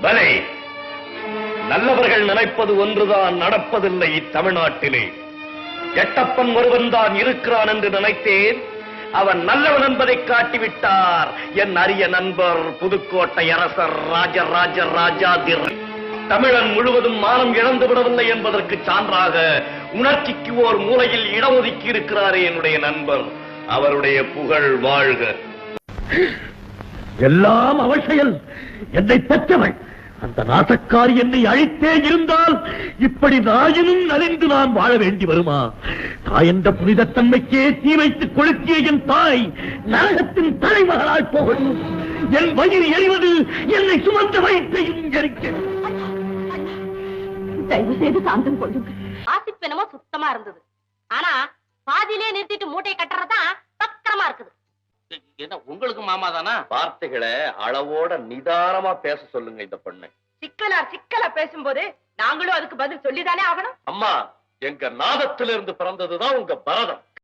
பலே, நல்லவர்கள் நினைப்பது ஒன்றுதான் நடப்பதில்லை தமிழ்நாட்டிலே. எட்டப்பன் ஒருவன் தான் இருக்கிறான் என்று நினைத்தேன். அவன் நல்லவன் என்பதை காட்டிவிட்டார் என் அரிய நண்பர் புதுக்கோட்டை அரசர் ராஜராஜ ராஜாதிர். தமிழன் முழுவதும் மானம் இழந்து விடவில்லை என்பதற்கு சான்றாக உணர்ச்சிக்கு ஓர் மூலையில் இடஒதுக்கி இருக்கிறாரே என்னுடைய நண்பர். அவருடைய புகழ் வாழ்க. எல்லாம் அவள் செயல். என்னை பெற்றவள் அந்த நாசக்காரி என்னை அழித்தே இருந்தால் இப்படி நாயினும் நலிந்து நான் வாழ வேண்டி வருமா? தாய் என்ற புனிதத்தன்மைக்கே தீ வைத்து கொளுத்திய என் தாய் நரகத்தின் தலைமகளால் போகணும். என் வயிறு எறிவது என்னை சுமந்த வயிற்றையும் எரிக்கிறது. தயவு செய்து சாந்தம் கொள்ளுங்கள். ஆசிப்பெனமோ சுத்தமா இருந்தது. ஆனா பாதியிலே நிறுத்திட்டு மூட்டை கட்டுறதுதான் பக்கமா இருக்குது. என்ன உங்களுக்கு மாமா தானா? வார்த்தைகளை அளவோட நிதானமா பேச சொல்லுங்க இந்த பொண்ணு. சிக்கலா பேசும்போது நாங்களும் அதுக்கு பதில் சொல்லிதானே ஆகணும். அம்மா, எங்க நாதத்திலிருந்து பிறந்ததுதான் உங்க பரதம்.